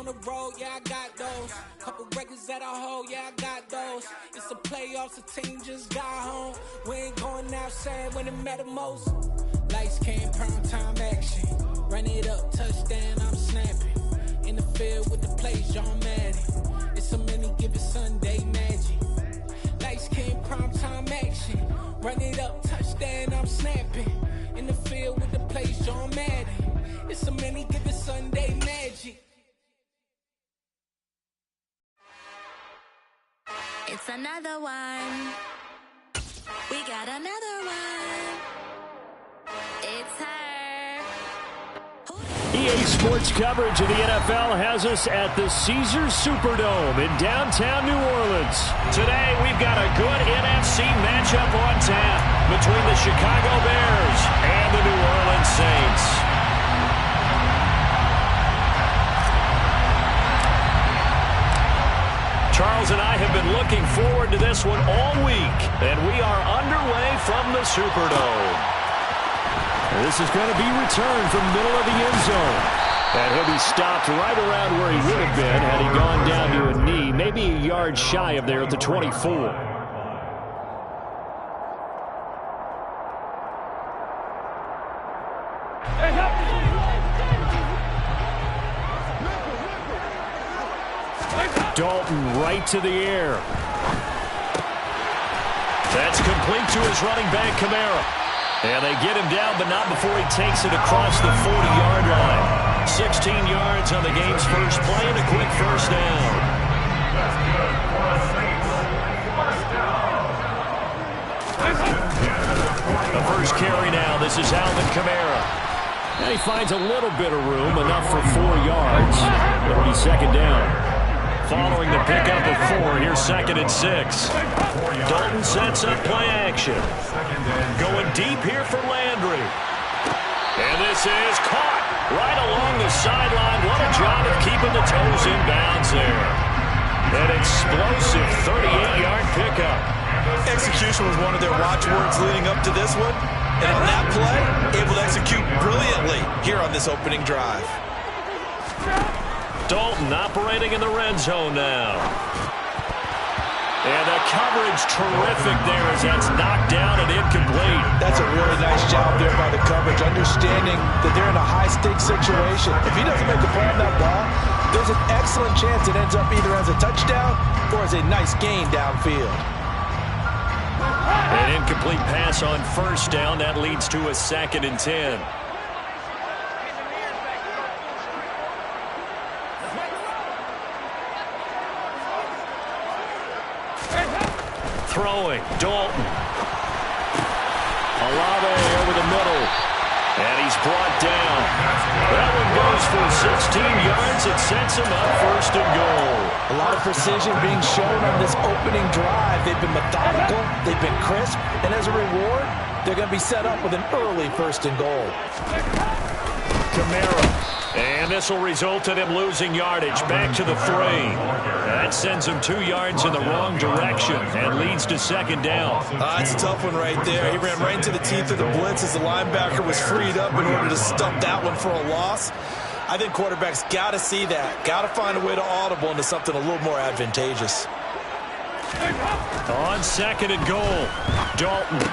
the road, yeah, I got those. Couple records that I hold, yeah, I got those. It's the playoffs, the team just got home. We ain't going outside when it matter most. Lights came, prime time action. Run it up, touchdown, I'm snapping. In the field with the plays, John Madden. It's a many given Sunday magic. Lights came, prime time action. Run it up, touchdown, I'm snapping. In the field with the plays, John Madden. It's a many given Sunday magic. It's another one. We got another one. It's her. EA Sports coverage of the NFL has us at the Caesars Superdome in downtown New Orleans. Today, we've got a good NFC matchup on tap between the Chicago Bears and the New Orleans Saints. Charles and I have been looking forward to this one all week, and we are underway from the Superdome. This is going to be returned from middle of the end zone. And he'll be stopped right around where he would have been had he gone down to a knee, maybe a yard shy of there at the 24. Dalton right to the air. That's complete to his running back, Kamara. And they get him down, but not before he takes it across the 40-yard line. 16 yards on the game's first play and a quick first down. The first carry now. This is Alvin Kamara. And he finds a little bit of room, enough for 4 yards. It'll be second down. Following the pickup of 4, here's 2nd and 6. Dalton sets up play action. Going deep here for Landry. And this is caught right along the sideline. What a job of keeping the toes in bounds there. An explosive 38-yard pickup. Execution was one of their watchwords leading up to this one. And on that play, able to execute brilliantly here on this opening drive. Dalton operating in the red zone now. And the coverage terrific there as that's knocked down and incomplete. That's a really nice job there by the coverage, understanding that they're in a high-stakes situation. If he doesn't make a play on that ball, there's an excellent chance it ends up either as a touchdown or as a nice gain downfield. An incomplete pass on first down. That leads to a 2nd and 10. Throwing, Dalton. Olave over the middle. And he's brought down. That one goes for 16 yards. It sets him up 1st and goal. A lot of precision being shown on this opening drive. They've been methodical. They've been crisp. And as a reward, they're going to be set up with an early 1st and goal. Kamara. And this will result in him losing yardage. Back to the 3. That sends him 2 yards in the wrong direction and leads to 2nd down. That's a tough one right there. He ran right into the teeth of the blitz as the linebacker was freed up in order to stump that one for a loss. I think quarterbacks got to see that. Got to find a way to audible into something a little more advantageous. On 2nd and goal, Dalton.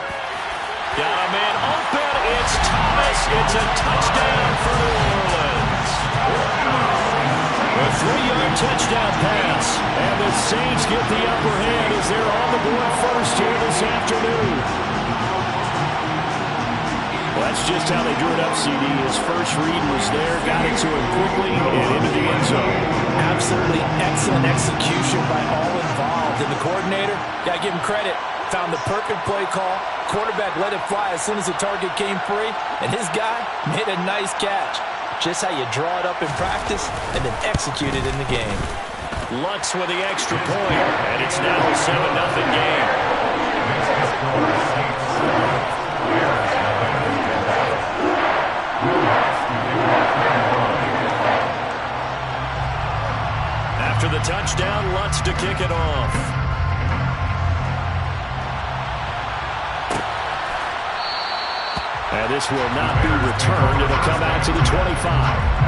Got a man open. It's Thomas. It's a touchdown for New Orleans. A 3-yard touchdown pass. And the Saints get the upper hand as they're on the board first here this afternoon. Well, that's just how they drew it up, CD. His first read was there, got it to him quickly, and into the end zone. Absolutely excellent execution by all involved. And the coordinator, got to give him credit, found the perfect play call. Quarterback let it fly as soon as the target came free, and his guy made a nice catch. Just how you draw it up in practice and then execute it in the game. Lutz with the extra point, and it's now a 7-0 game. After the touchdown, Lutz to kick it off. And this will not be returned. It'll come out to the 25.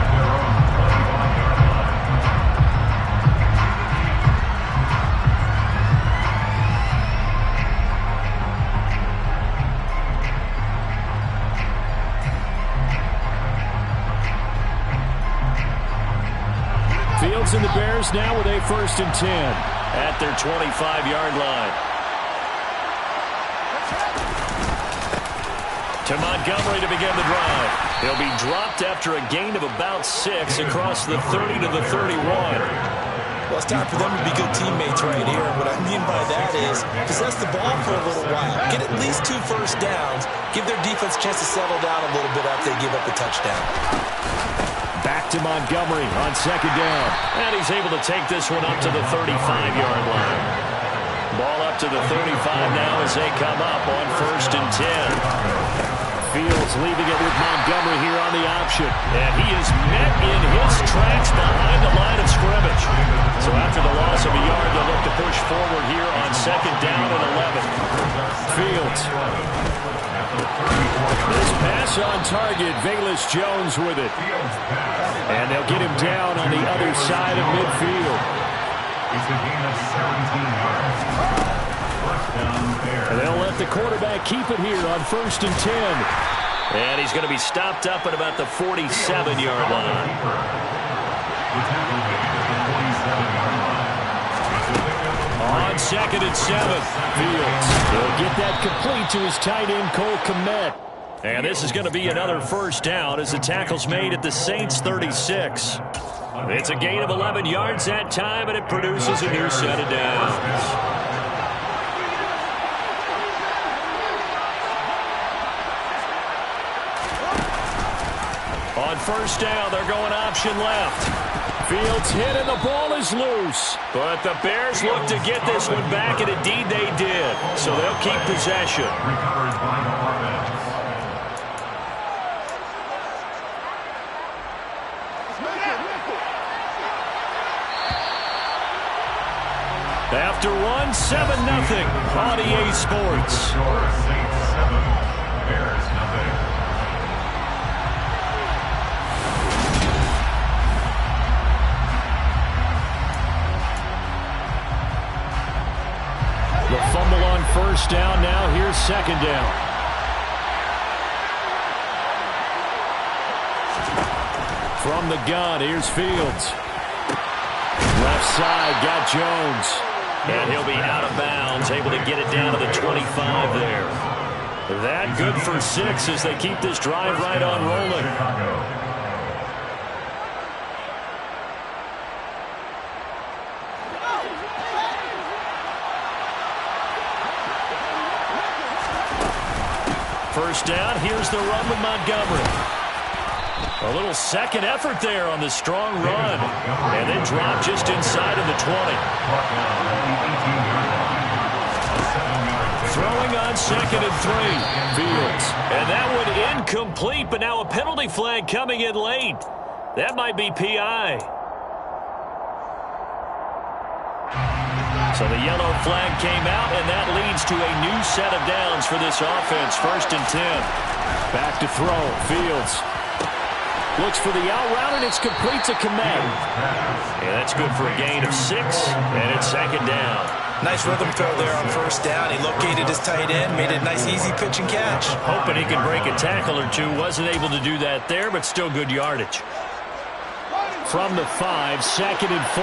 Fields and the Bears now with a 1st and 10 at their 25-yard line. To Montgomery to begin the drive. He'll be dropped after a gain of about 6 across the 30 to the 31. Well, it's time for them to be good teammates right here. What I mean by that is possess the ball for a little while. Get at least 2 first downs. Give their defense a chance to settle down a little bit after they give up the touchdown. Back to Montgomery on 2nd down. And he's able to take this one up to the 35-yard line. Ball up to the 35 now as they come up on 1st and 10. Fields leaving it with Montgomery here on the option. And he is met in his tracks behind the line of scrimmage. So after the loss of a yard, they'll look to push forward here on 2nd down and 11. Fields. This pass on target. Velus Jones with it. And they'll get him down on the other side of midfield. It's a gain of 17 yards. And they'll let the quarterback keep it here on 1st and 10. And he's going to be stopped up at about the 47-yard line. On 2nd and 7, Fields will get that complete to his tight end, Cole Kmet. And this is going to be another 1st down as the tackle's made at the Saints' 36. It's a gain of 11 yards that time, and it produces a new set of downs. On 1st down, they're going option left. Fields hit and the ball is loose. But the Bears look to get this one back, and indeed they did. So they'll keep possession. Recovered by the offense. After one, 7-0 on EA Sports. Saints 7, Bears nothing. The fumble on 1st down. Now here's 2nd down. From the gun, here's Fields. Left side, got Jones. And he'll be out of bounds, able to get it down to the 25 there. That good for 6 as they keep this drive right on rolling. First down, here's the run with Montgomery. A little second effort there on the strong run. And then dropped just inside of the 20. Throwing on 2nd and 3. Fields. And that one incomplete, but now a penalty flag coming in late. That might be PI. So the yellow flag came out, and that leads to a new set of downs for this offense. 1st and 10. Back to throw. Fields. Looks for the out route, and it's complete to Kmet. Yeah, that's good for a gain of 6, and it's 2nd down. Nice rhythm throw there on 1st down. He located his tight end, made it a nice, easy pitch and catch. Hoping he could break a tackle or two. Wasn't able to do that there, but still good yardage. From the 5, 2nd and 4.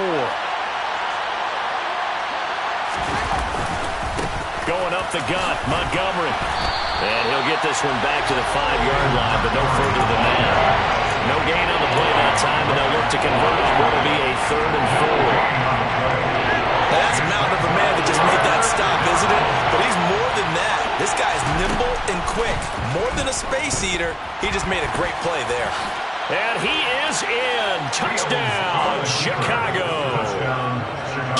Going up the gut, Montgomery. And he'll get this one back to the 5-yard line, but no further than that. No gain on the play that time, and they'll look to convert it. Will be a 3rd and 4. Now that's a mountain of a man that just made that stop, isn't it? But he's more than that. This guy's nimble and quick. More than a space eater, he just made a great play there. And he is in. Touchdown, Chicago.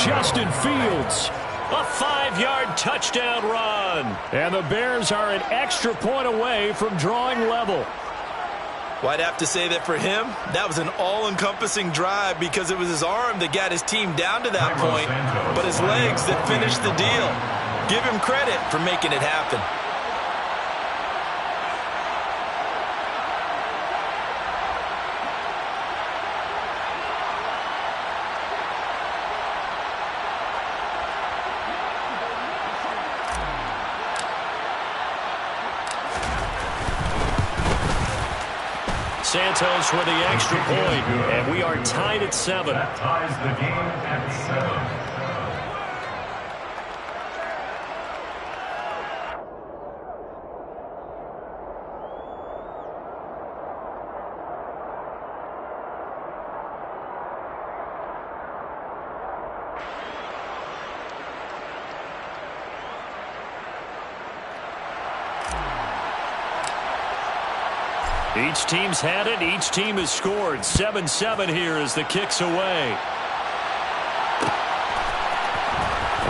Justin Fields. A 5-yard touchdown run. And the Bears are an extra point away from drawing level. Well, I'd have to say that for him, that was an all-encompassing drive because it was his arm that got his team down to that point, but his legs that finished the deal. Give him credit for making it happen. Santos with the extra point, and we are tied at 7. That ties the game at 7. Each team's had it. Each team has scored. 7-7 here as the kick's away.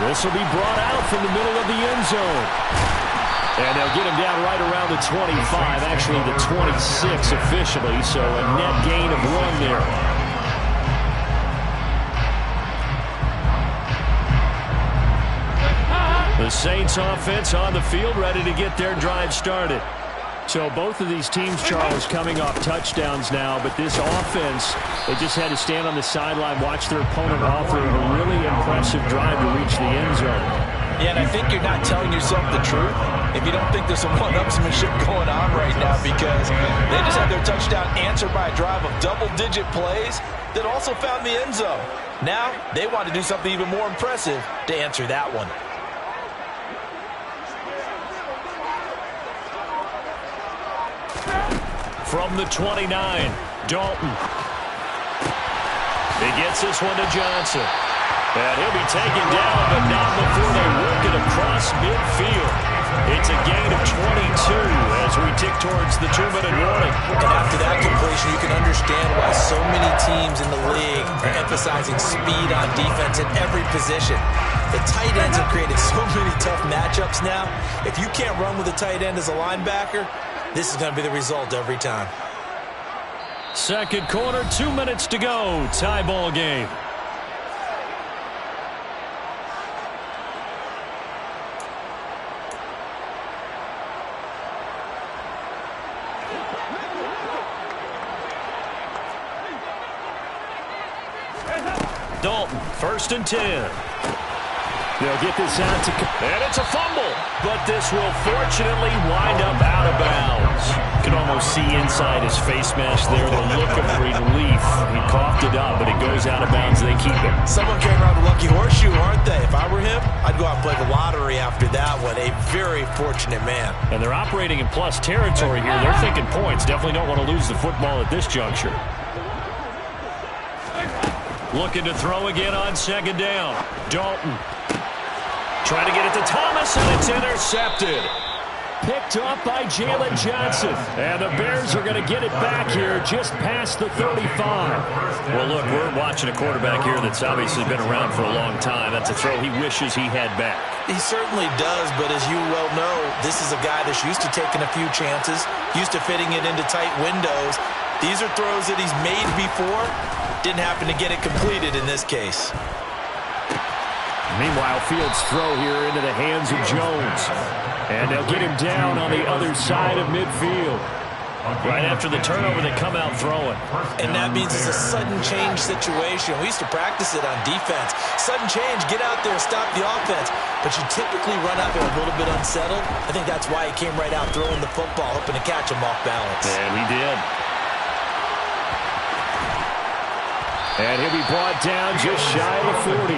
This will be brought out from the middle of the end zone. And they'll get him down right around the 25, actually the 26 officially, so a net gain of 1 there. The Saints offense on the field, ready to get their drive started. So both of these teams, Charles, coming off touchdowns now, but this offense, they just had to stand on the sideline, watch their opponent offer a really impressive drive to reach the end zone. Yeah, and I think you're not telling yourself the truth if you don't think there's some one-upsmanship going on right now, because they just had their touchdown answered by a drive of double-digit plays that also found the end zone. Now they want to do something even more impressive to answer that one. From the 29, Dalton. He gets this one to Johnson. And he'll be taken down, but not before they work it across midfield. It's a gain of 22 as we tick towards the 2-minute warning. And after that completion, you can understand why so many teams in the league are emphasizing speed on defense at every position. The tight ends have created so many tough matchups now. If you can't run with a tight end as a linebacker, this is going to be the result every time. Second quarter, 2 minutes to go. Tie ball game. Dalton, 1st and 10. They'll get this out to... And it's a fumble. But this will fortunately wind up out of bounds. You can almost see inside his face mask there the look of relief. He coughed it up, but it goes out of bounds. They keep it. Someone came around with a lucky horseshoe, aren't they? If I were him, I'd go out and play the lottery after that one. A very fortunate man. And they're operating in plus territory here. They're thinking points. Definitely don't want to lose the football at this juncture. Looking to throw again on 2nd down. Dalton. Trying to get it to Thomas, and it's intercepted. Picked off by Jalen Johnson. And the Bears are going to get it back here just past the 35. Well, look, we're watching a quarterback here that's obviously been around for a long time. That's a throw he wishes he had back. He certainly does, but as you well know, this is a guy that's used to taking a few chances, used to fitting it into tight windows. These are throws that he's made before. Didn't happen to get it completed in this case. Meanwhile, Fields' throw here into the hands of Jones. And they'll get him down on the other side of midfield. Right after the turnover, they come out throwing. And that means it's a sudden change situation. We used to practice it on defense. Sudden change, get out there, stop the offense. But you typically run out there a little bit unsettled. I think that's why he came right out throwing the football, hoping to catch him off balance. And he did. And he'll be brought down just shy of the 40.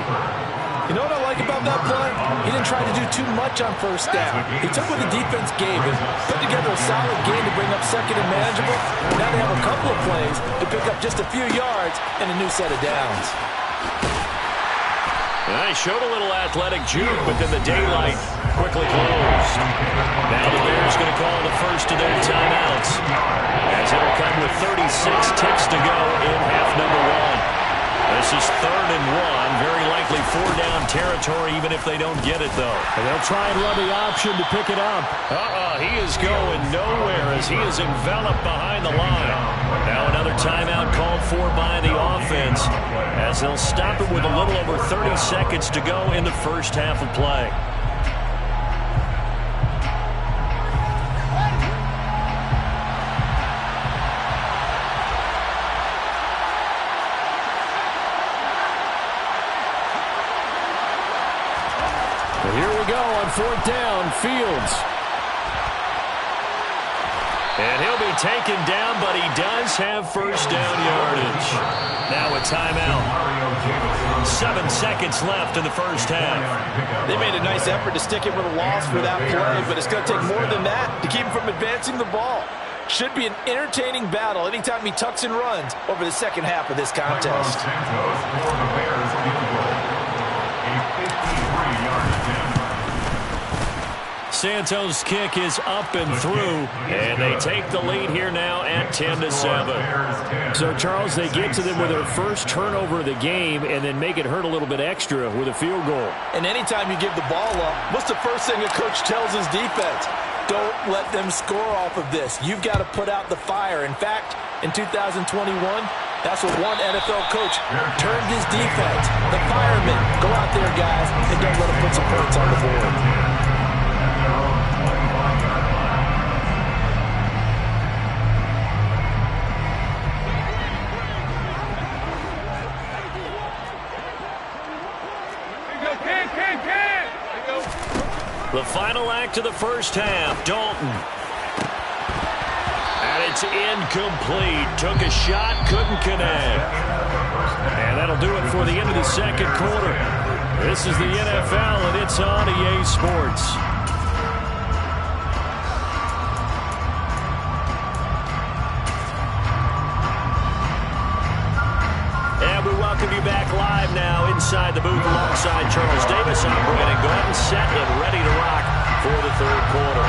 You know what I like about that play? He didn't try to do too much on 1st down. He took what the defense gave him, put together a solid game to bring up 2nd and manageable. Now they have a couple of plays to pick up just a few yards and a new set of downs. And they showed a little athletic juke, but then the daylight quickly closed. Now the Bears going to call the first of their timeouts, as it'll come with 36 ticks to go in half number 1. This is 3rd and 1. Very likely 4-down territory, even if they don't get it, though. And they'll try and run the option to pick it up. He is going nowhere as he is enveloped behind the line. Now another timeout called for by the offense, as they'll stop it with a little over 30 seconds to go in the first half of play. And here we go on 4th down, Fields. And he'll be taken down, but he does have first down yardage. Now a timeout. 7 seconds left in the first half. They made a nice effort to stick him with a loss for that play, but it's going to take more than that to keep him from advancing the ball. Should be an entertaining battle anytime he tucks and runs over the second half of this contest. Santos' kick is up and through, and they take the lead here now at 10-7. So, Charles, they get to them with their first turnover of the game and then make it hurt a little bit extra with a field goal. And anytime you give the ball up, what's the first thing a coach tells his defense? Don't let them score off of this. You've got to put out the fire. In fact, in 2021, that's what one NFL coach termed his defense. The firemen. Go out there, guys, and don't let them put some points on the board. The final act of the first half, Dalton. And it's incomplete. Took a shot, couldn't connect. And that'll do it for the end of the second quarter. This is the NFL, and it's on EA Sports. And we welcome you back live now inside the booth alongside Charles Davis. I'm Brandon Gordon, set and ready to rock for the third quarter.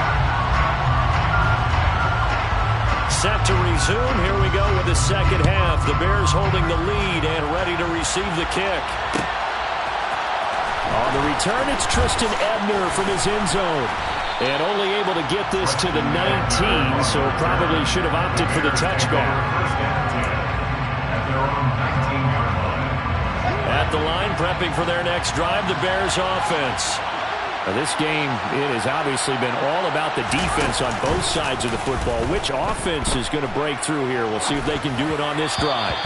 Set to resume. Here we go with the second half. The Bears holding the lead and ready to receive the kick. On the return, it's Tristan Ebner from his end zone. And only able to get this to the 19, so probably should have opted for the touchback. At the line, prepping for their next drive, the Bears offense. Now this game, it has obviously been all about the defense on both sides of the football. Which offense is going to break through here? We'll see if they can do it on this drive.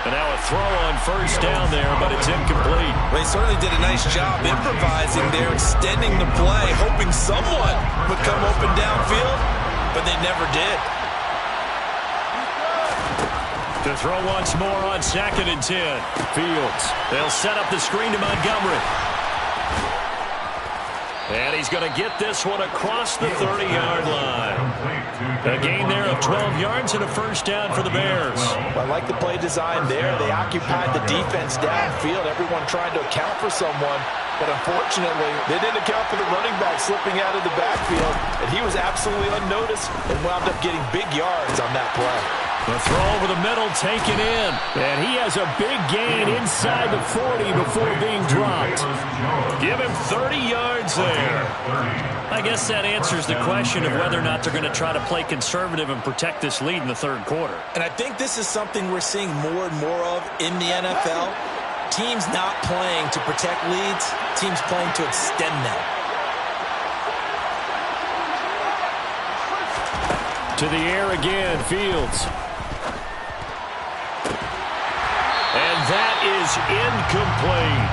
And now a throw on first down there, but it's incomplete. Well, he certainly did a nice job improvising there, extending the play, hoping someone would come open downfield, but they never did. To throw once more on 2nd and 10. Fields. They'll set up the screen to Montgomery. And he's going to get this one across the 30-yard line. A gain there of 12 yards and a first down for the Bears. Well, I like the play design there. They occupied the defense downfield. Everyone trying to account for someone. But unfortunately, they didn't account for the running back slipping out of the backfield. And he was absolutely unnoticed and wound up getting big yards on that play. The throw over the middle, taken in. And he has a big gain inside the 40 before being dropped. Give him 30 yards there. I guess that answers the question of whether or not they're going to try to play conservative and protect this lead in the third quarter. And I think this is something we're seeing more and more of in the NFL. Teams not playing to protect leads, teams playing to extend them. To the air again, Fields. And that is incomplete.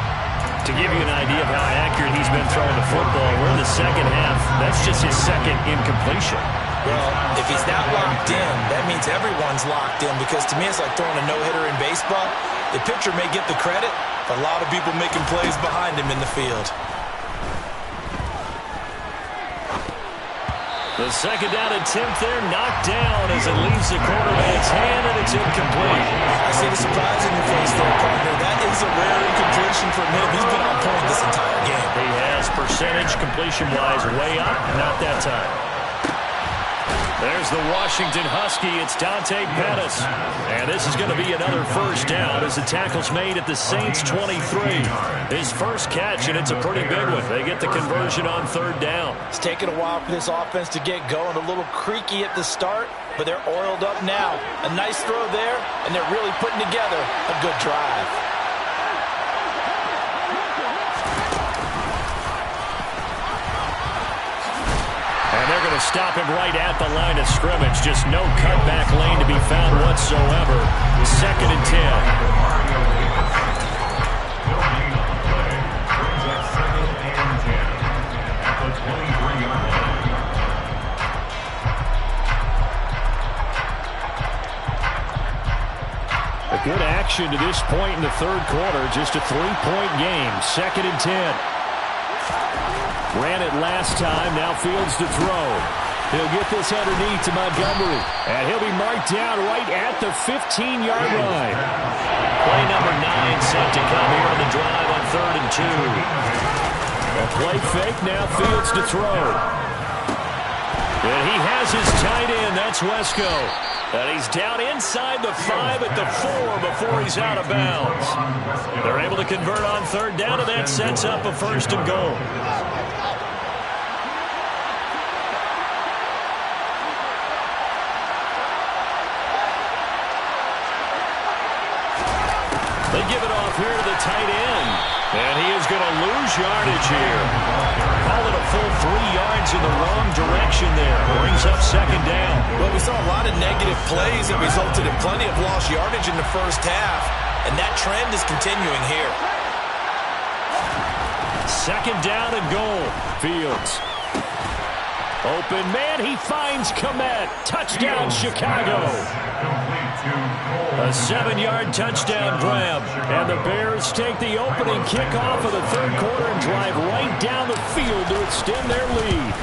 To give you an idea of how accurate he's been throwing the football, we're in the second half. That's just his second incompletion. Well, if he's not locked in, that means everyone's locked in, because to me it's like throwing a no-hitter in baseball. The pitcher may get the credit, but a lot of people making plays behind him in the field. The second down attempt there, knocked down as it leaves the quarterback's hand, and it's incomplete. I see the surprise in your face there, partner. That is a rare incompletion from him. He's been on point this entire game. He has percentage completion-wise way up, not that time. There's the Washington Husky. It's Dante Pettis. And this is going to be another first down as the tackle's made at the Saints 23. His first catch, and it's a pretty big one. They get the conversion on third down. It's taken a while for this offense to get going. A little creaky at the start, but they're oiled up now. A nice throw there, and they're really putting together a good drive. And they're going to stop him right at the line of scrimmage. Just no cutback lane to be found whatsoever. 2nd and 10. Good action to this point in the third quarter. Just a 3-point game. 2nd and 10. Ran it last time. Now Fields to throw. He'll get this underneath to Montgomery. And he'll be marked down right at the 15-yard line. Play number 9 set to come here on the drive on 3rd and 2. A play fake. Now Fields to throw. And he has his tight end. That's Wesco. And he's down inside the 5 at the 4 before he's out of bounds. They're able to convert on 3rd down, and that sets up a 1st and goal. They give it off here to the tight end. And he is going to lose yardage here. Call it a full 3 yards in the wrong direction there. Brings up 2nd down. Well, we saw a lot of negative plays that resulted in plenty of lost yardage in the first half. And that trend is continuing here. 2nd down and goal. Fields. Open man. He finds Kmet. Touchdown, Chicago. A 7-yard touchdown grab. And the Bears take the opening kickoff of the third quarter and drive right down the field to extend their lead.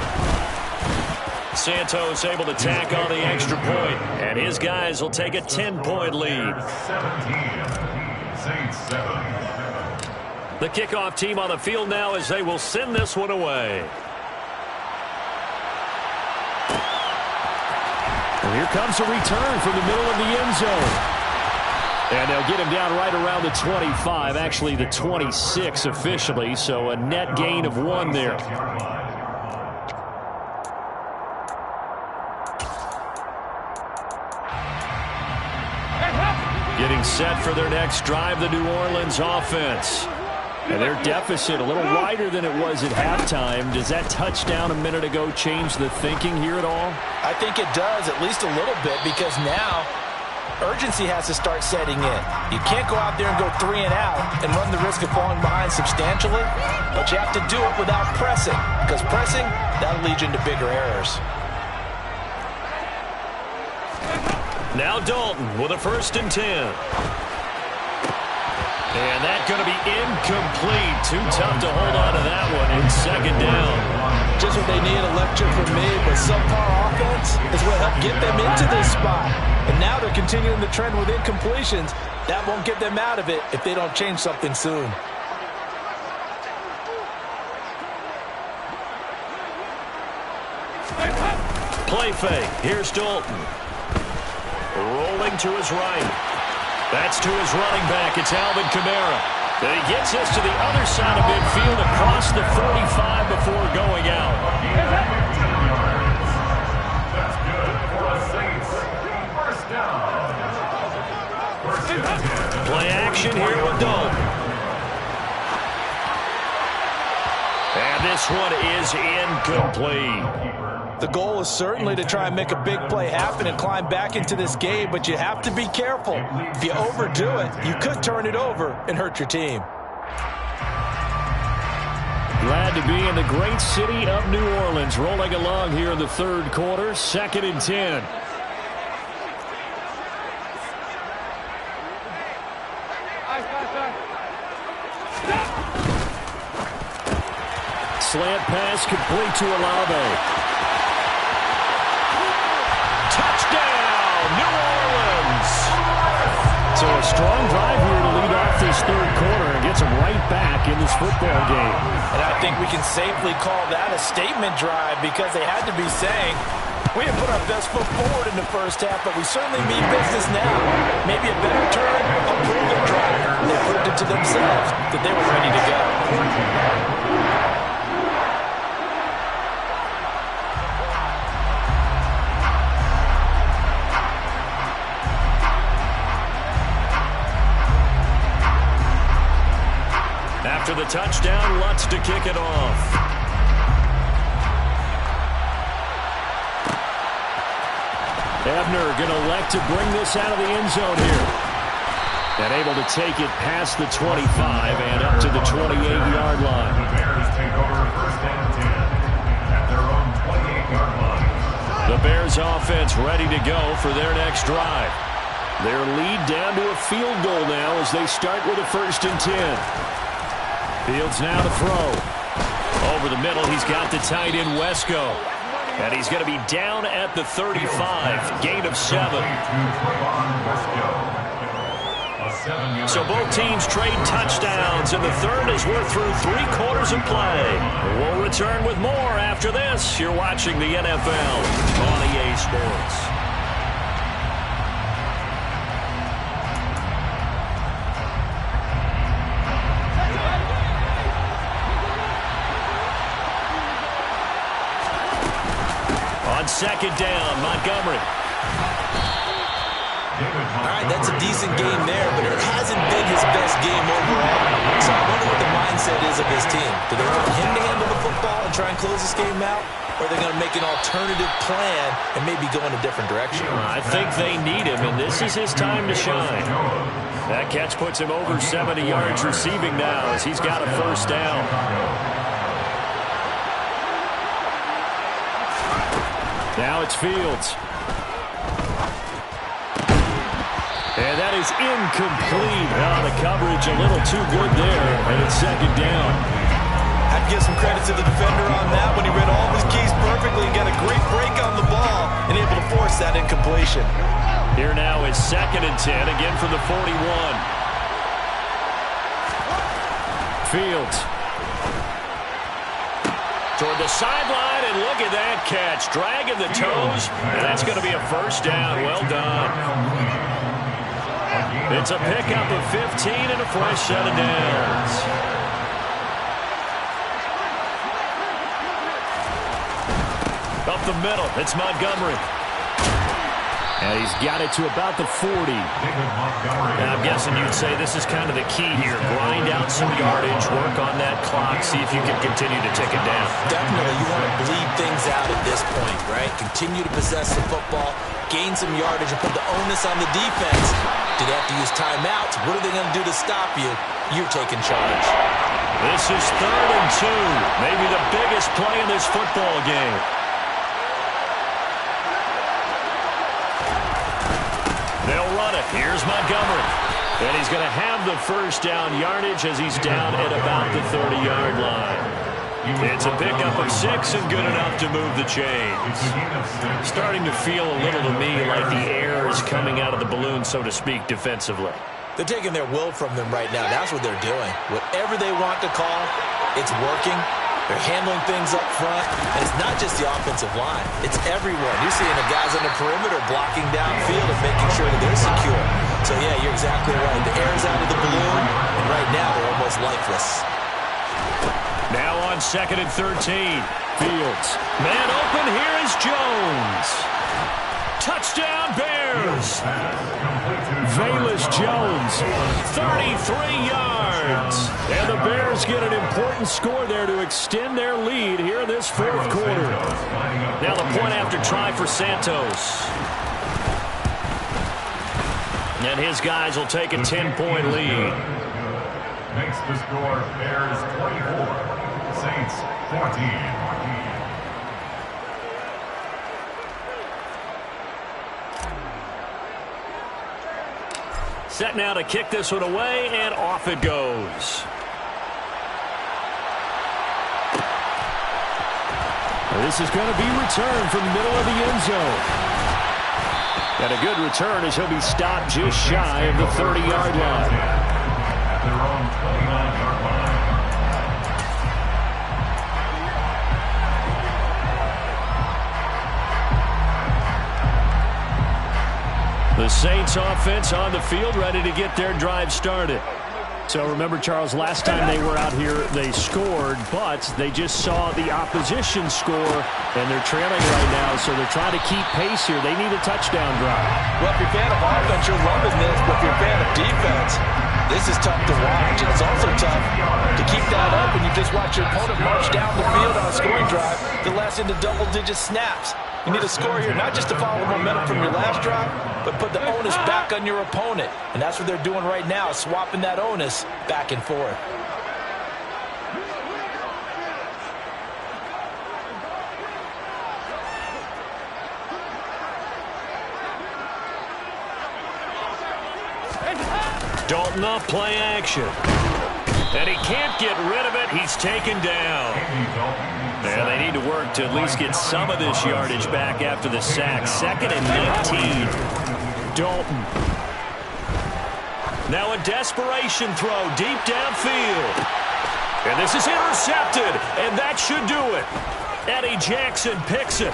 Santos able to tack on the extra point, and his guys will take a 10-point lead. 17. The kickoff team on the field now as they will send this one away. And here comes a return from the middle of the end zone. And they'll get him down right around the 25, actually the 26 officially, so a net gain of 1 there. Getting set for their next drive, the New Orleans offense. And their deficit a little wider than it was at halftime. Does that touchdown a minute ago change the thinking here at all? I think it does, at least a little bit, because now urgency has to start setting in. You can't go out there and go 3 and out and run the risk of falling behind substantially, but you have to do it without pressing, because pressing, that'll lead you into bigger errors. Now Dalton with a 1st and 10. And that's going to be incomplete. Too tough to hold on to that one in 2nd down. Just what they need, a lecture from me, but subpar offense is what helped get them into this spot. And now they're continuing the trend with incompletions. That won't get them out of it if they don't change something soon. Play fake. Here's Dalton. Rolling to his right. That's to his running back. It's Alvin Kamara. And he gets us to the other side of midfield across the 45 before going out. That's good for a Saints. 1st down. Play action here with Dalton. And this one is incomplete. The goal is certainly to try and make a big play happen and climb back into this game, but you have to be careful. If you overdo it, you could turn it over and hurt your team. Glad to be in the great city of New Orleans, rolling along here in the third quarter, 2nd and 10. Slant pass complete to Olave. New Orleans. So a strong drive here to lead off this third quarter and gets them right back in this football game. And I think we can safely call that a statement drive because they had to be saying, we have put our best foot forward in the first half, but we certainly mean business now. Maybe a better term, a proven drive. They proved it to themselves that they were ready to go. After the touchdown, Lutz to kick it off. Ebner going to elect to bring this out of the end zone here. And able to take it past the 25 and up to the 28-yard line. The Bears take over 1st and 10 at their own 28-yard line. The Bears offense ready to go for their next drive. Their lead down to a field goal now as they start with a 1st and 10. Fields now to throw. Over the middle, he's got the tight end Wesco. And he's going to be down at the 35. Gain of 7. So both teams trade touchdowns in the third as we're through 3 quarters of play. We'll return with more after this. You're watching the NFL on EA Sports. On 2nd down, Montgomery. All right, that's a decent game there, but it hasn't been his best game overall. So I wonder what the mindset is of his team. Do they want him to handle the football and try and close this game out? Or are they going to make an alternative plan and maybe go in a different direction? I think they need him, and this is his time to shine. That catch puts him over 70 yards receiving now as he's got a 1st down. Now it's Fields. And that is incomplete. The coverage a little too good there, and it's 2nd down. I'd give some credit to the defender on that when he read all of his keys perfectly and got a great break on the ball and able to force that incompletion. Here now is 2nd and 10, again from the 41. Fields. Toward the sideline, and look at that catch. Dragging the toes, and that's going to be a 1st down. Well done. It's a pickup of 15 and a fresh set of downs. Up the middle, it's Montgomery. And he's got it to about the 40. And I'm guessing you'd say this is kind of the key here. Grind out some yardage, work on that clock, see if you can continue to tick it down. Definitely, you want to bleed things out at this point, right? Continue to possess the football, gain some yardage, and put the onus on the defense. Do they have to use timeouts? What are they going to do to stop you? You're taking charge. This is 3rd and 2. Maybe the biggest play in this football game. They'll run it. Here's Montgomery. And he's going to have the 1st down yardage as he's down at about the 30-yard line. It's a pickup of 6 and good enough to move the chains. Starting to feel a little to me like the air is coming out of the balloon, so to speak, defensively. They're taking their will from them right now. That's what they're doing. Whatever they want to call, it's working. They're handling things up front, and it's not just the offensive line. It's everyone. You're seeing the guys on the perimeter blocking downfield and making sure that they're secure. So, yeah, you're exactly right. The air's out of the balloon, and right now they're almost lifeless. Now on 2nd and 13. Fields. Man open. Here is Jones. Touchdown, Bears. Velus Jones, 33 yards. And the Bears get an important score there to extend their lead here in this 4th quarter. Now the point after try for Santos. And his guys will take a 10-point lead. Makes the score Bears 24, Saints 14. Set now to kick this one away, and off it goes. This is going to be returned from the middle of the end zone. And a good return as he'll be stopped just shy of the 30-yard line. At their own 29-yard line. The Saints offense on the field, ready to get their drive started. So remember, Charles, last time they were out here, they scored, but they just saw the opposition score, and they're trailing right now, so they're trying to keep pace here. They need a touchdown drive. Well, if you're a fan of offense, you're loving this, but if you're a fan of defense, this is tough to watch. It's also tough to keep that up when you just watch your opponent march down the field on a scoring drive that lasts into double-digit snaps. You need a score here, not just to follow the momentum from your last drive, but put the onus back on your opponent. And that's what they're doing right now, swapping that onus back and forth. Dalton off play action. And he can't get rid of it. He's taken down. And they need to work to at least get some of this yardage back after the sack. 2nd and 19. Dalton. Now a desperation throw deep downfield. And this is intercepted. And that should do it. Eddie Jackson picks it.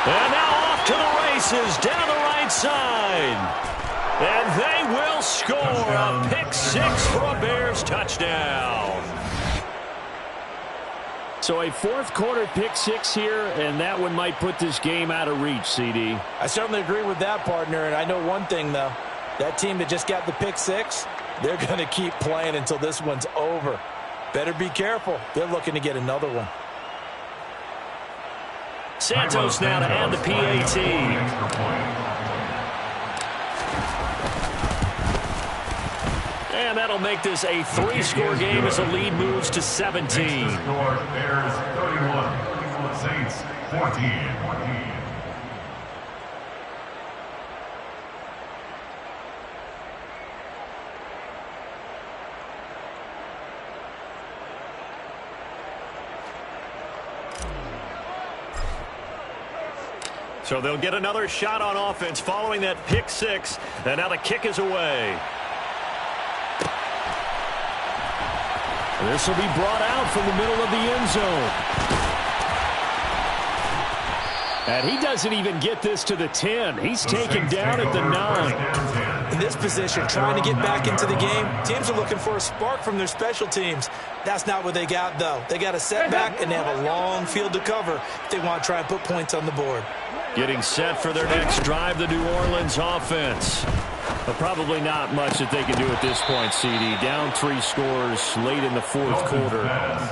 And now off to the races down the right side. And they will score a pick 6 for a Bears touchdown. So a 4th quarter pick 6 here, and that one might put this game out of reach, CD. I certainly agree with that, partner, and I know one thing, though. That team that just got the pick 6, they're going to keep playing until this one's over. Better be careful. They're looking to get another one. Santos now to add the PAT. And that'll make this a 3-score game as the lead moves to 17. Bears 31, Saints 14. So they'll get another shot on offense following that pick 6. And now the kick is away. This will be brought out from the middle of the end zone. And he doesn't even get this to the 10. He's taken down at the 9. In this position, trying to get back into the game, teams are looking for a spark from their special teams. That's not what they got, though. They got a setback, and they have a long field to cover if they want to try and put points on the board. Getting set for their next drive, the New Orleans offense. But probably not much that they can do at this point, CD. Down 3 scores late in the 4th quarter.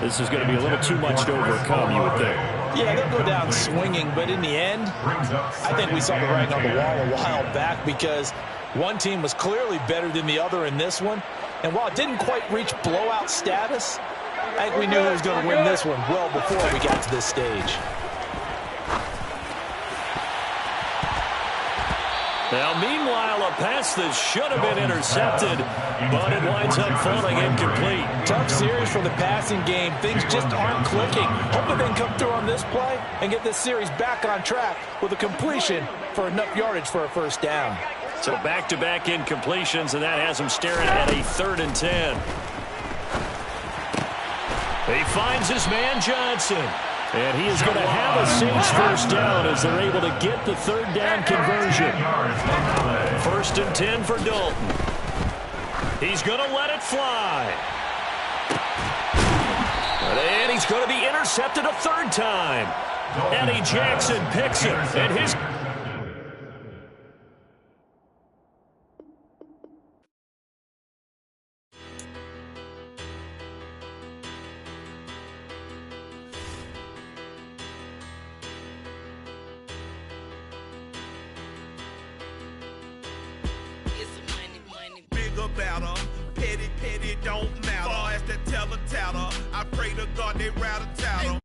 This is going to be a little too much to overcome, you would think. Yeah, they'll go down swinging, but in the end, I think we saw the writing on the wall a while back because one team was clearly better than the other in this one. And while it didn't quite reach blowout status, I think we knew who was going to win this one well before we got to this stage. Now, meanwhile, a pass that should have been intercepted, but it winds up falling incomplete. Tough series for the passing game. Things just aren't clicking. Hoping they can come through on this play and get this series back on track with a completion for enough yardage for a first down. So back-to-back incompletions, and that has him staring at a 3rd and 10. He finds his man Johnson. And he is going to have a Saints first down as they're able to get the 3rd down conversion. 1st and 10 for Dalton. He's going to let it fly. And he's going to be intercepted a 3rd time. Eddie Jackson picks it. And his... about her. Petty, don't matter. Far as that teller, I pray to God they rather tattle.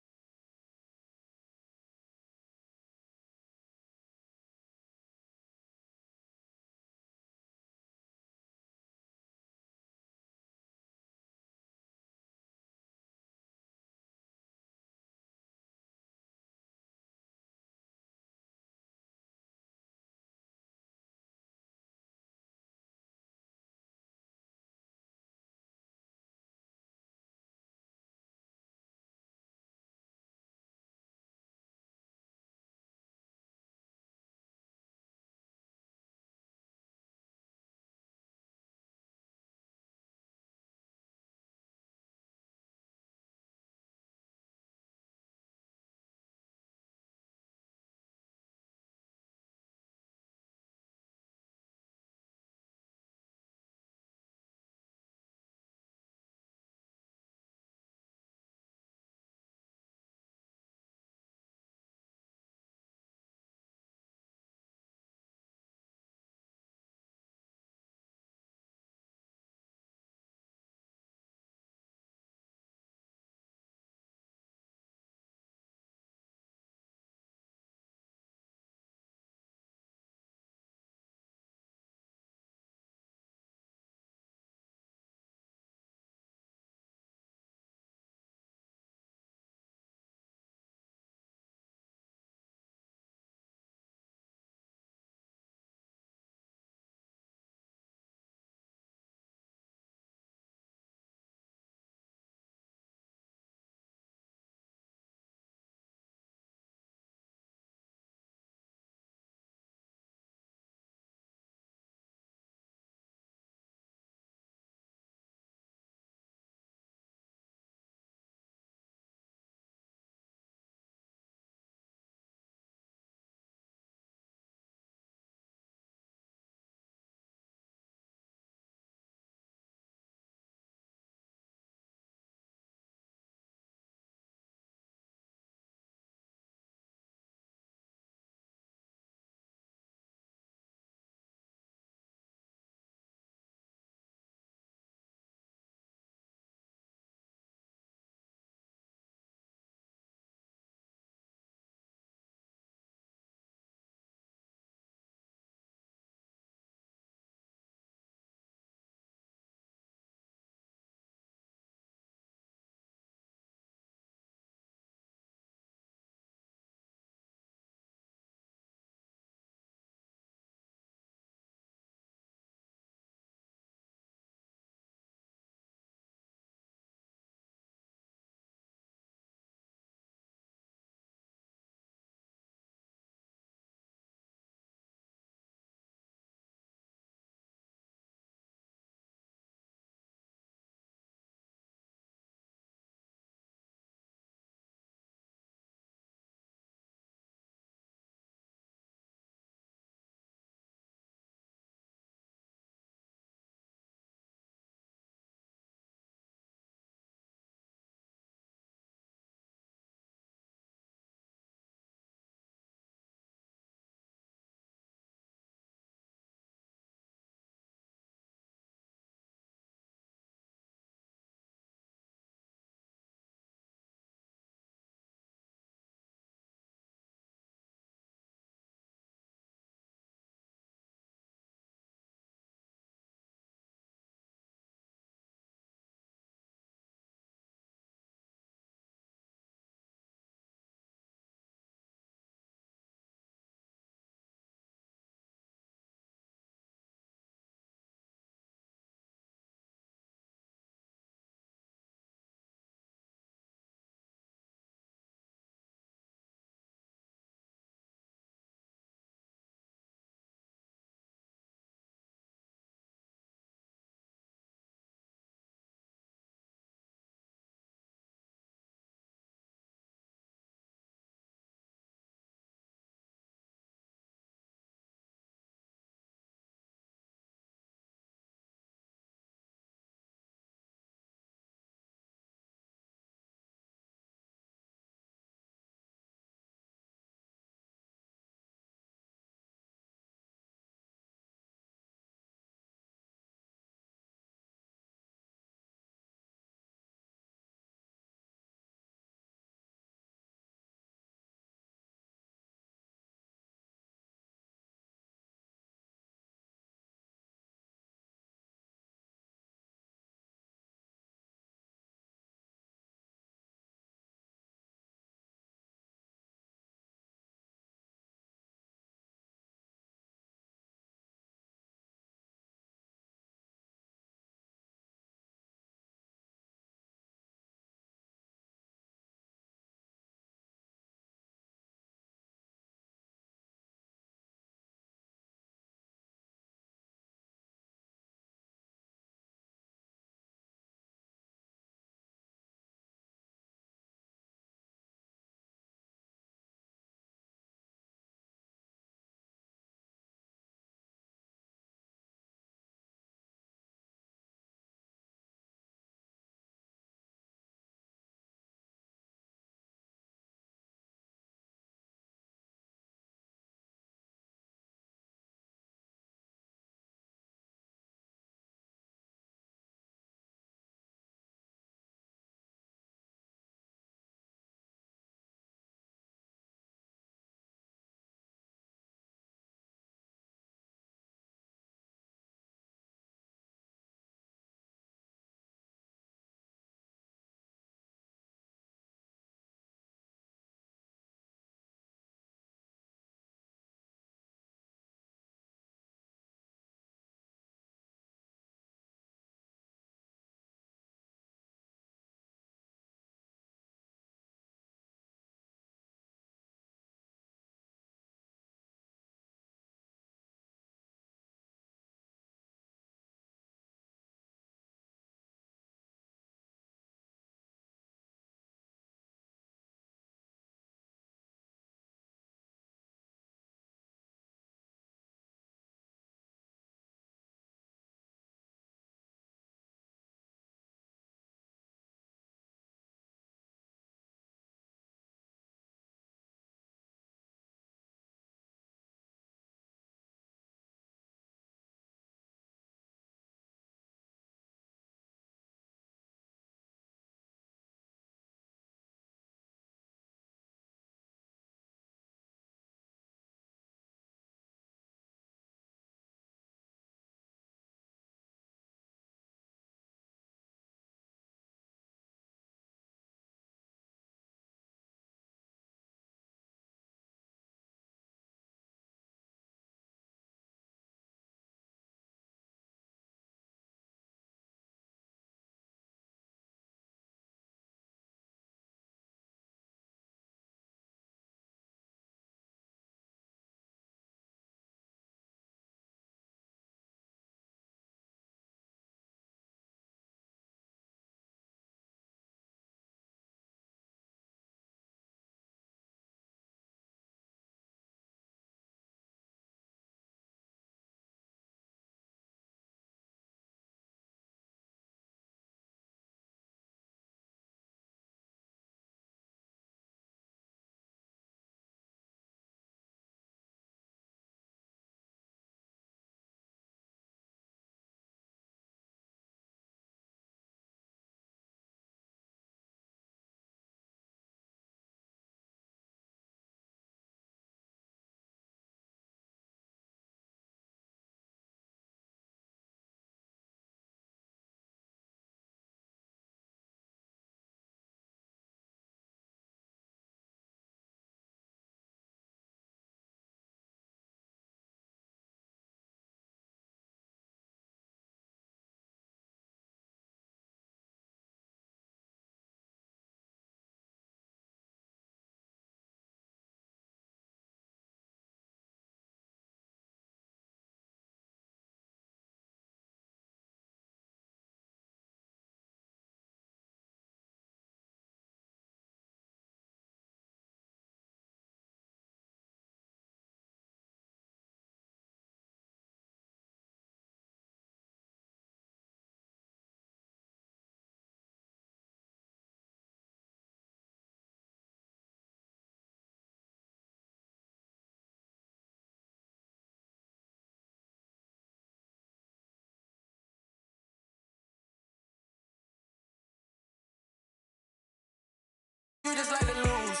You just like to lose.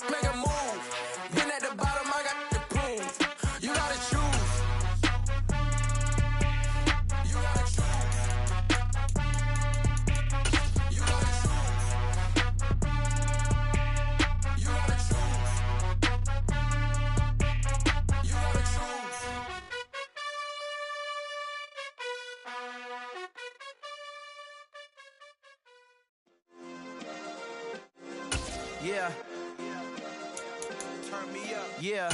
Make a move. Been at the bottom, I got the prove. You gotta choose. You gotta choose. You gotta choose. You gotta choose. You gotta choose. Yeah. Turn me up. Yeah.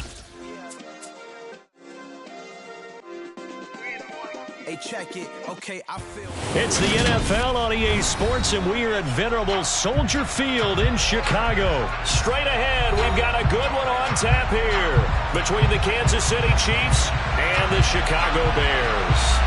Hey, check it. Okay, I feel. It's the NFL on EA Sports, and we are at venerable Soldier Field in Chicago. Straight ahead, we've got a good one on tap here between the Kansas City Chiefs and the Chicago Bears.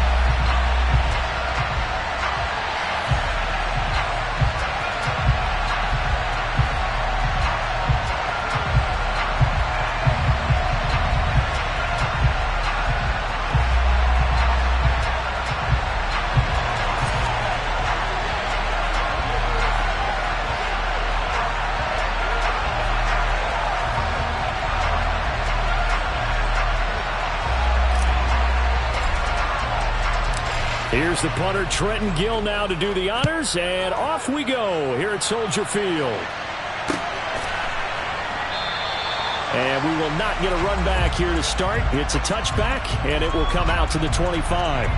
Here's the punter, Trenton Gill, now to do the honors, and off we go here at Soldier Field. And we will not get a run back here to start. It's a touchback, and it will come out to the 25.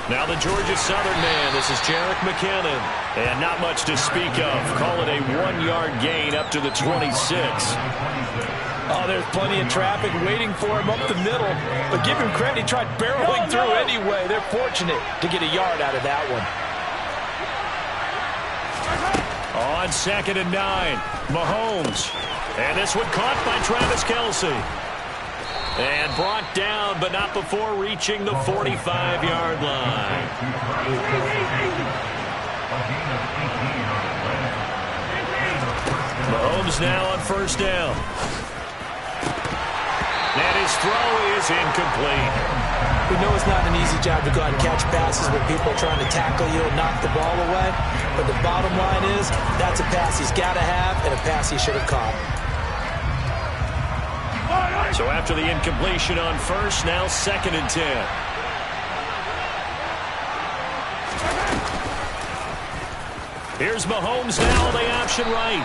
Now the Georgia Southern man, this is Jerick McKinnon. And not much to speak of. Call it a 1-yard gain up to the 26. Oh, there's plenty of traffic waiting for him up the middle. But give him credit, he tried barreling through anyway. They're fortunate to get a yard out of that one. On 2nd and 9, Mahomes. And this one caught by Travis Kelce. And brought down, but not before reaching the 45-yard line. Mahomes now on 1st down. And his throw is incomplete. We know it's not an easy job to go out and catch passes when people are trying to tackle you and knock the ball away. But the bottom line is, that's a pass he's got to have and a pass he should have caught. So after the incompletion on 1st, now 2nd and 10. Here's Mahomes now on the option right.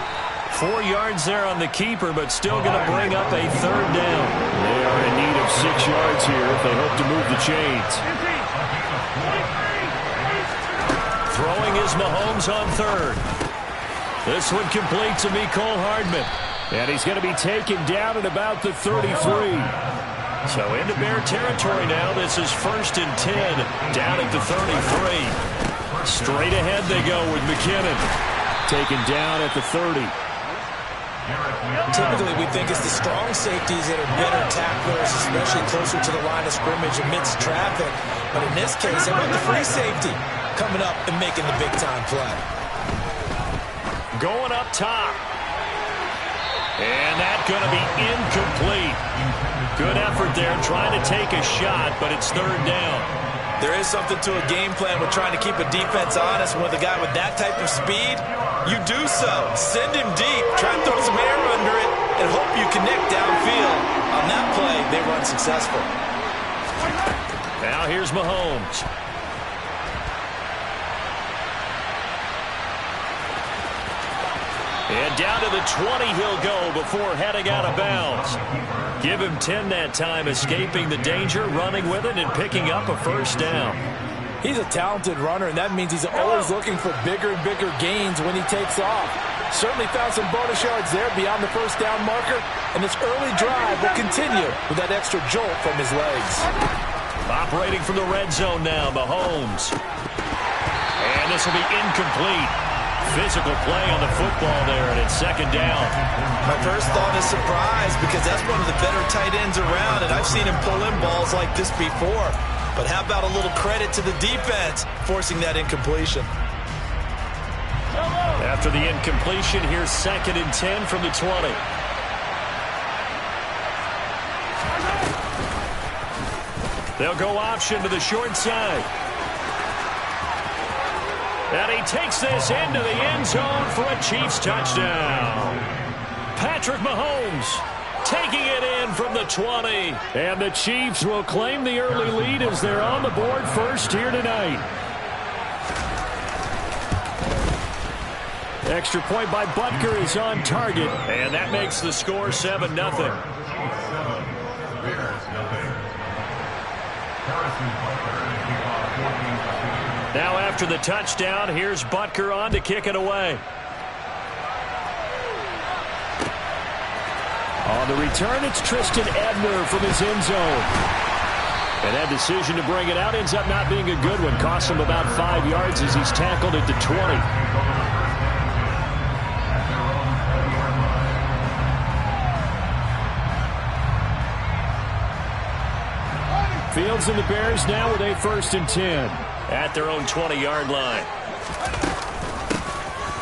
4 yards there on the keeper, but still going to bring up a 3rd down. They are in need of 6 yards here if they hope to move the chains. Throwing is Mahomes on 3rd. This one complete to Mecole Hardman. And he's going to be taken down at about the 33. So into Bear territory now. This is 1st and 10 down at the 33. Straight ahead they go with McKinnon. Taken down at the 30. Typically, we think it's the strong safeties that are better tacklers, especially closer to the line of scrimmage amidst traffic. But in this case, how about the free safety coming up and making the big-time play? Going up top. And that's going to be incomplete. Good effort there trying to take a shot, but it's 3rd down. There is something to a game plan with trying to keep a defense honest. With a guy with that type of speed, you do so. Send him deep, try and throw some air under it, and hope you connect downfield. On that play, they run successful. Now here's Mahomes. And down to the 20 he'll go before heading out of bounds. Give him 10 that time, escaping the danger, running with it, and picking up a 1st down. He's a talented runner, and that means he's always looking for bigger and bigger gains when he takes off. Certainly found some bonus yards there beyond the 1st down marker, and this early drive will continue with that extra jolt from his legs. Operating from the red zone now, Mahomes. And this will be incomplete. Physical play on the football there, and it's second down. My first thought is surprise, because that's one of the better tight ends around, and I've seen him pull in balls like this before. But how about a little credit to the defense forcing that incompletion? After the incompletion, here's 2nd and 10 from the 20. They'll go option to the short side. And he takes this into the end zone for a Chiefs touchdown. Patrick Mahomes taking it in from the 20. And the Chiefs will claim the early lead as they're on the board first here tonight. Extra point by Butker is on target. And that makes the score 7-0. Now after the touchdown, here's Butker on to kick it away. On the return, it's Tristan Ebner from his end zone. And that decision to bring it out ends up not being a good one. Costs him about 5 yards as he's tackled at the 20. Fields and the Bears now with a 1st and 10 at their own 20-yard line.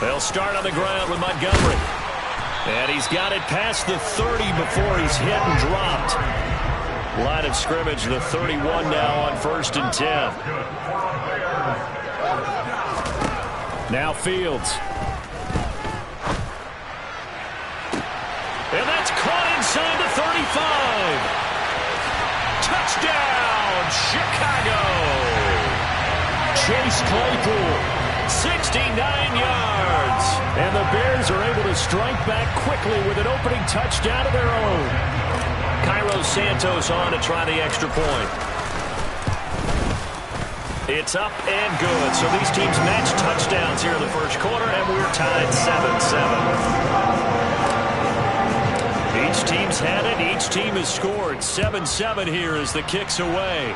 They'll start on the ground with Montgomery. And he's got it past the 30 before he's hit and dropped. Line of scrimmage, the 31 now on 1st and 10. Now Fields. And that's caught inside the 35. Touchdown, Chicago! Chase Claypool, 69 yards. And the Bears are able to strike back quickly with an opening touchdown of their own. Cairo Santos on to try the extra point. It's up and good. So these teams match touchdowns here in the first quarter, and we're tied 7-7. Each team's had it. Each team has scored. 7-7 here as the kick's away.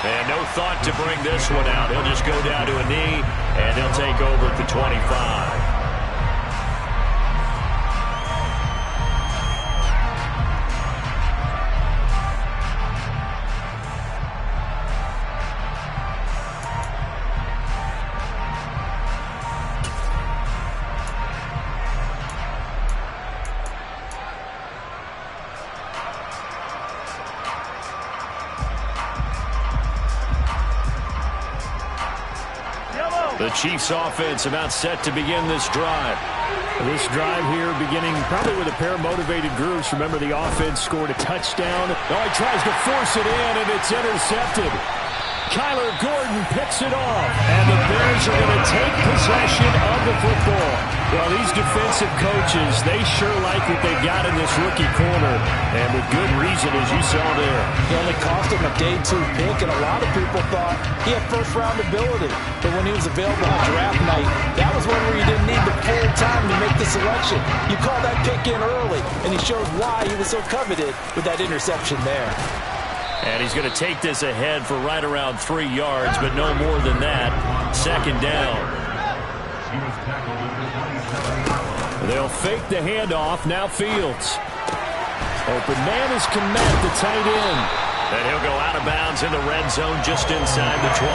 And no thought to bring this one out. He'll just go down to a knee, and they'll take over at the 25. The Chiefs offense about set to begin this drive. This drive here beginning probably with a pair of motivated groups. Remember, the offense scored a touchdown. Oh, he tries to force it in, and it's intercepted. Kyler Gordon picks it off, and the Bears are going to take possession of the football. Well, these defensive coaches, they sure like what they got in this rookie corner, and with good reason, as you saw there. He only cost him a day 2 pick, and a lot of people thought he had first-round ability. But when he was available on draft night, that was one where you didn't need the full time to make the selection. You call that pick in early, and he shows why he was so coveted with that interception there. And he's going to take this ahead for right around 3 yards, but no more than that. Second down. They'll fake the handoff. Now Fields. Open man is Kmet, the tight end. And he'll go out of bounds in the red zone just inside the 20.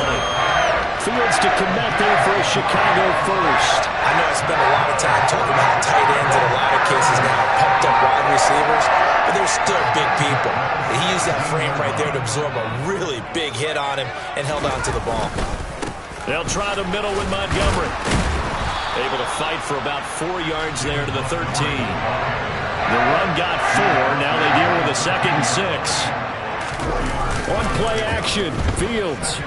Fields to Kmet there for a Chicago first. I know I spent a lot of time talking about tight ends in a lot of cases now, pumped up wide receivers, but they're still big people. He used that frame right there to absorb a really big hit on him and held on to the ball. They'll try the middle with Montgomery. Able to fight for about 4 yards there to the 13. The run got 4. Now they deal with a 2nd and 6. One play action. Fields.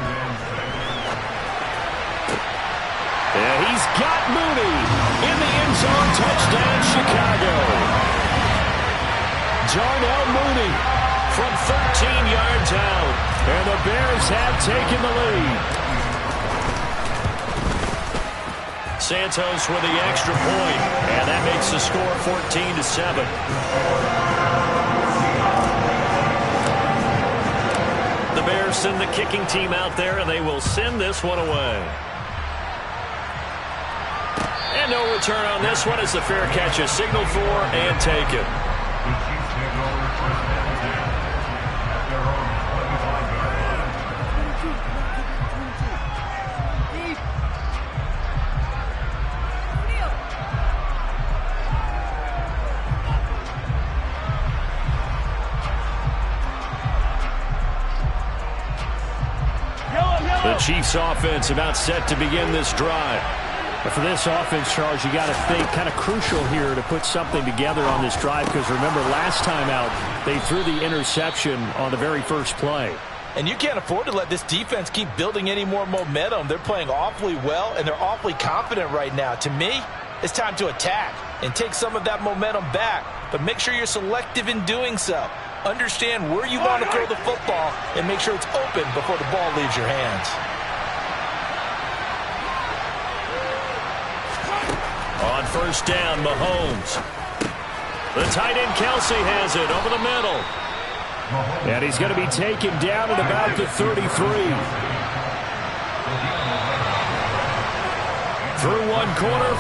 Yeah, he's got Mooney in the end zone. Touchdown, Chicago. Darnell Mooney from 13 yards out. And the Bears have taken the lead. Santos with the extra point, and that makes the score 14-7. Anderson, the kicking team out there, and they will send this one away. And no return on this one as the fair catch is signaled for and taken. The Chiefs offense about set to begin this drive. But for this offense, Charles, you got to think kind of crucial here to put something together on this drive, because remember last time out they threw the interception on the very first play. And you can't afford to let this defense keep building any more momentum. They're playing awfully well, and they're awfully confident right now. To me, it's time to attack and take some of that momentum back. But make sure you're selective in doing so. Understand where you want to throw the football and make sure it's open before the ball leaves your hands. On first down, Mahomes. The tight end Kelsey has it over the middle. And he's going to be taken down at about the 33. Through one quarter,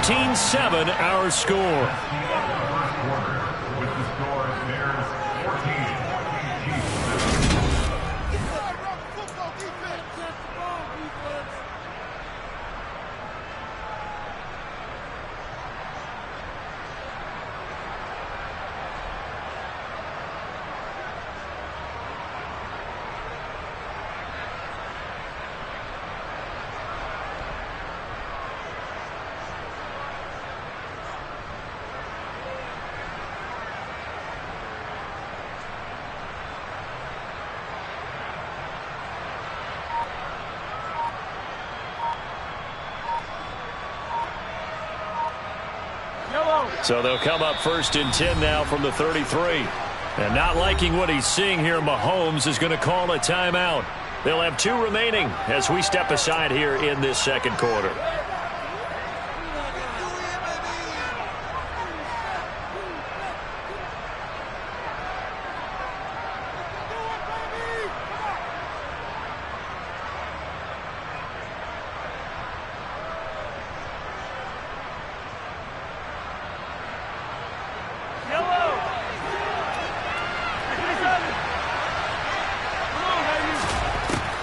14-7 our score. So they'll come up first and 10 now from the 33. And not liking what he's seeing here, Mahomes is going to call a timeout. They'll have 2 remaining as we step aside here in this second quarter.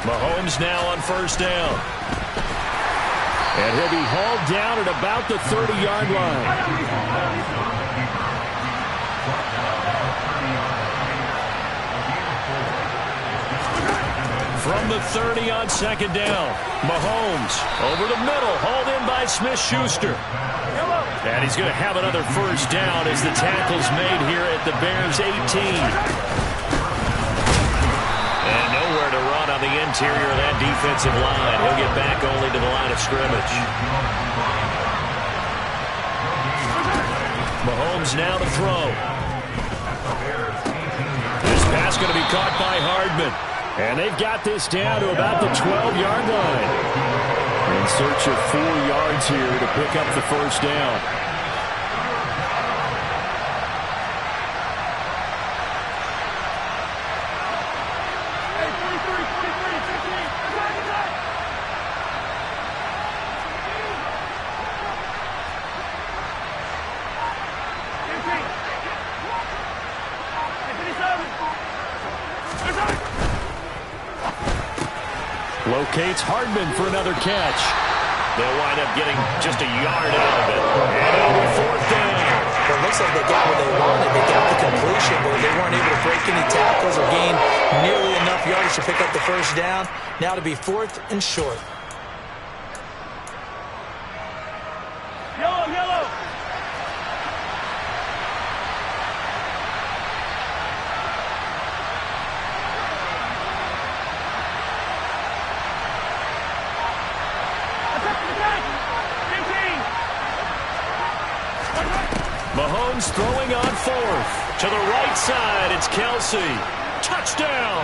Mahomes now on first down. And he'll be hauled down at about the 30-yard line. From the 30 on second down, Mahomes over the middle, hauled in by Smith-Schuster. And he's going to have another first down as the tackle's made here at the Bears' 18. Nowhere to run on the interior of that defensive line. He'll get back only to the line of scrimmage. Mahomes now to throw. This pass going to be caught by Hardman. And they've got this down to about the 12-yard line. In search of 4 yards here to pick up the first down. Locates Hardman for another catch. They'll wind up getting just a yard out of it. And it'll be fourth down. Well, it looks like they got what they wanted. They got the completion, but they weren't able to break any tackles or gain nearly enough yardage to pick up the first down. Now to be 4th and short. Yellow. Mahomes throwing on fourth. To the right side, it's Kelsey. Touchdown!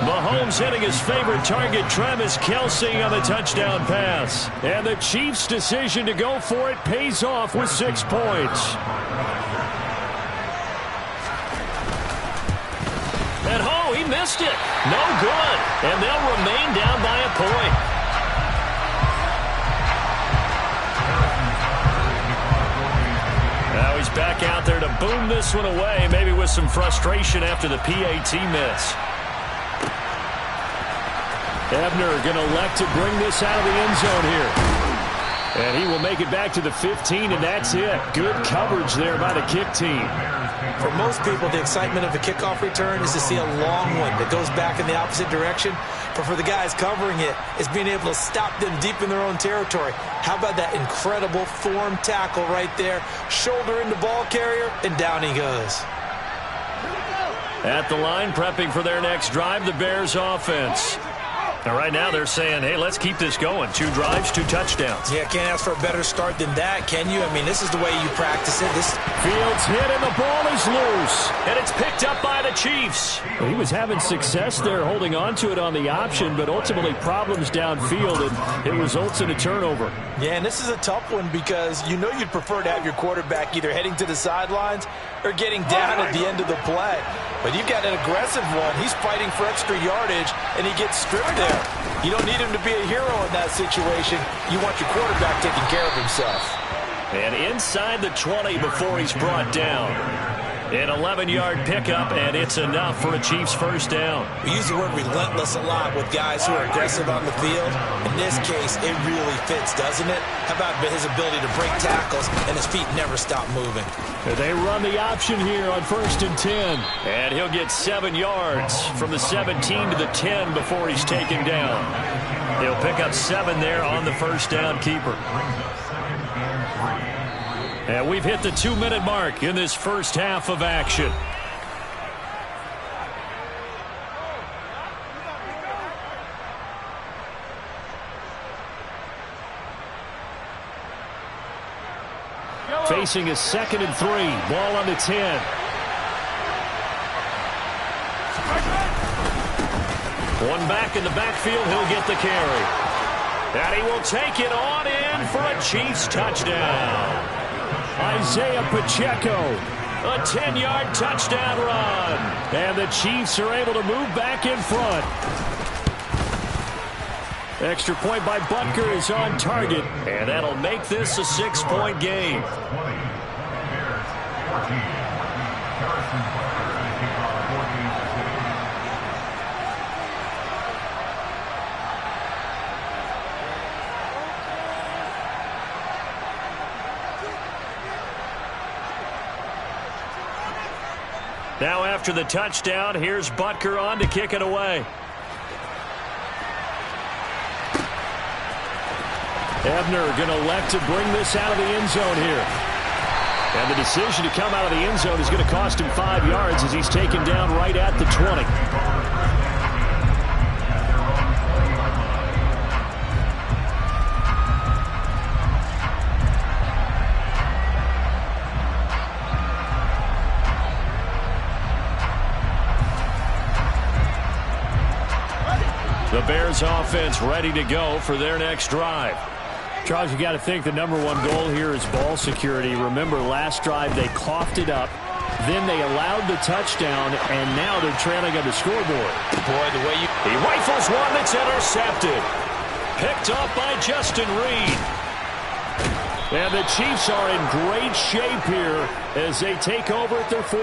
Mahomes hitting his favorite target, Travis Kelsey, on the touchdown pass. And the Chiefs' decision to go for it pays off with 6 points. And he missed missed it. No good. And they'll remain down by a point. Now he's back out there to boom this one away, maybe with some frustration after the PAT miss. Ebner going to elect to bring this out of the end zone here. And he will make it back to the 15, and that's it. Good coverage there by the kick team. For most people, the excitement of a kickoff return is to see a long one that goes back in the opposite direction. But for the guys covering it, it's being able to stop them deep in their own territory. How about that incredible form tackle right there? Shoulder in the ball carrier, and down he goes. At the line, prepping for their next drive, the Bears offense. Now, right now, they're saying, hey, let's keep this going. 2 drives, 2 touchdowns. Yeah, can't ask for a better start than that, can you? I mean, this is the way you practice it. Fields hit, and the ball is loose. And it's picked up by the Chiefs. He was having success there holding on to it on the option, but ultimately problems downfield, and it results in a turnover. Yeah, and this is a tough one because you know you'd prefer to have your quarterback either heading to the sidelines or getting down at the end of the play. But you've got an aggressive one. He's fighting for extra yardage, and he gets stripped there. You don't need him to be a hero in that situation. You want your quarterback taking care of himself. And inside the 20 before he's brought down. An 11-yard pickup, and it's enough for a Chiefs first down. We use the word relentless a lot with guys who are aggressive on the field. In this case, it really fits, doesn't it? How about his ability to break tackles and his feet never stop moving? They run the option here on 1st and 10. And he'll get 7 yards from the 17 to the 10 before he's taken down. He'll pick up 7 there on the first down keeper. And we've hit the 2-minute mark in this first half of action. Facing a 2nd and 3. Ball on the 10. One back in the backfield. He'll get the carry. And he will take it on in for a Chiefs touchdown. Isaiah Pacheco, a 10-yard touchdown run. And the Chiefs are able to move back in front. Extra point by Butker is on target, and that'll make this a 6-point game. Now after the touchdown, here's Butker on to kick it away. Ebner going to elect to bring this out of the end zone here. And the decision to come out of the end zone is going to cost him 5 yards as he's taken down right at the 20. The Bears offense ready to go for their next drive. Charles, you got to think the #1 goal here is ball security. Remember, last drive they coughed it up, then they allowed the touchdown, and now they're trailing on the scoreboard. Boy, the way he rifles one that's intercepted. Picked off by Justin Reed. And the Chiefs are in great shape here as they take over at their 4th.